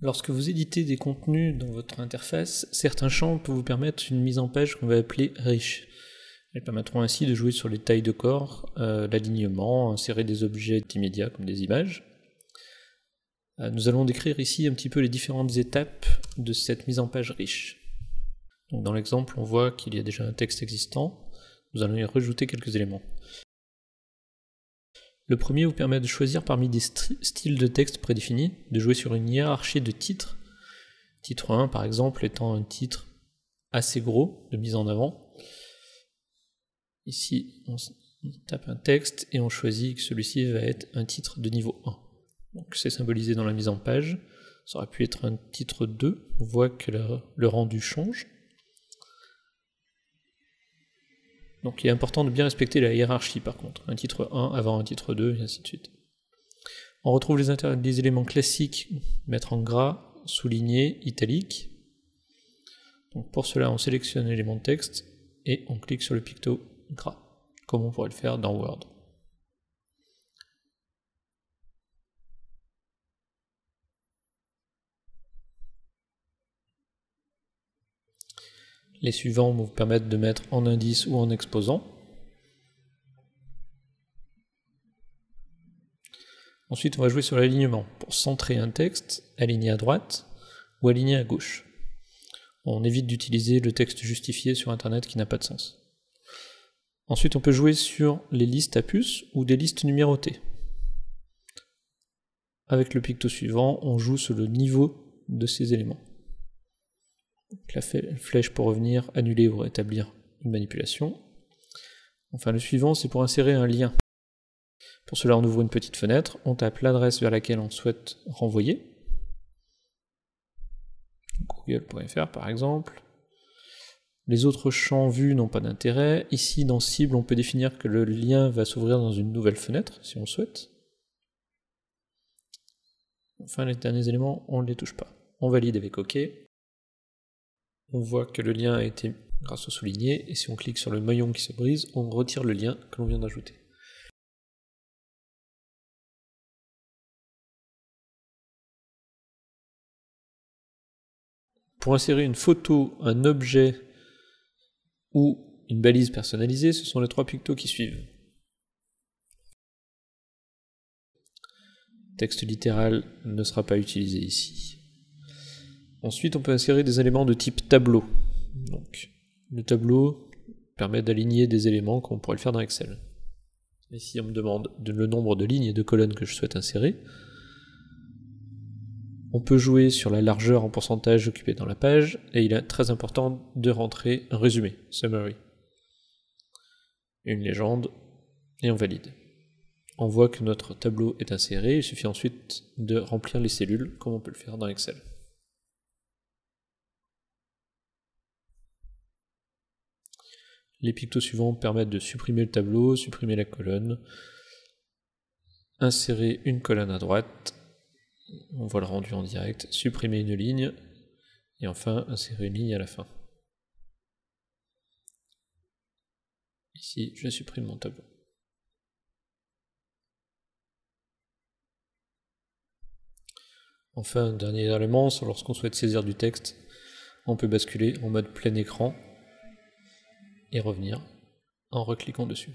Lorsque vous éditez des contenus dans votre interface, certains champs peuvent vous permettre une mise en page qu'on va appeler riche. Elles permettront ainsi de jouer sur les tailles de corps, l'alignement, insérer des objets immédiats comme des images. Nous allons décrire ici un petit peu les différentes étapes de cette mise en page riche. Donc dans l'exemple, on voit qu'il y a déjà un texte existant. Nous allons y rajouter quelques éléments. Le premier vous permet de choisir parmi des styles de texte prédéfinis, de jouer sur une hiérarchie de titres. Titre 1 par exemple étant un titre assez gros de mise en avant. Ici on tape un texte et on choisit que celui-ci va être un titre de niveau 1. Donc c'est symbolisé dans la mise en page. Ça aurait pu être un titre 2, on voit que le rendu change. Donc il est important de bien respecter la hiérarchie par contre, un titre 1 avant un titre 2 et ainsi de suite. On retrouve les éléments classiques, mettre en gras, souligner, italique. Donc pour cela on sélectionne l'élément de texte et on clique sur le picto gras, comme on pourrait le faire dans Word. Les suivants vont vous permettre de mettre en indice ou en exposant. Ensuite, on va jouer sur l'alignement pour centrer un texte, aligner à droite ou aligner à gauche. On évite d'utiliser le texte justifié sur Internet qui n'a pas de sens. Ensuite, on peut jouer sur les listes à puces ou des listes numérotées. Avec le picto suivant, on joue sur le niveau de ces éléments. Donc la flèche pour revenir, annuler ou rétablir une manipulation. Enfin le suivant c'est pour insérer un lien. Pour cela on ouvre une petite fenêtre, on tape l'adresse vers laquelle on souhaite renvoyer. Google.fr par exemple. Les autres champs vus n'ont pas d'intérêt. Ici dans cible on peut définir que le lien va s'ouvrir dans une nouvelle fenêtre si on le souhaite. Enfin les derniers éléments on ne les touche pas. On valide avec OK. On voit que le lien a été grâce au souligné, et si on clique sur le maillon qui se brise, on retire le lien que l'on vient d'ajouter. Pour insérer une photo, un objet ou une balise personnalisée, ce sont les trois pictos qui suivent. Texte littéral ne sera pas utilisé ici. Ensuite, on peut insérer des éléments de type tableau. Donc, le tableau permet d'aligner des éléments comme on pourrait le faire dans Excel. Ici, on me demande le nombre de lignes et de colonnes que je souhaite insérer. On peut jouer sur la largeur en pourcentage occupée dans la page, et il est très important de rentrer un résumé, summary, une légende, et on valide. On voit que notre tableau est inséré, il suffit ensuite de remplir les cellules, comme on peut le faire dans Excel. Les pictos suivants permettent de supprimer le tableau, supprimer la colonne, insérer une colonne à droite, on voit le rendu en direct, supprimer une ligne, et enfin insérer une ligne à la fin. Ici, je supprime mon tableau. Enfin, un dernier élément, lorsqu'on souhaite saisir du texte, on peut basculer en mode plein écran, et revenir en recliquant dessus.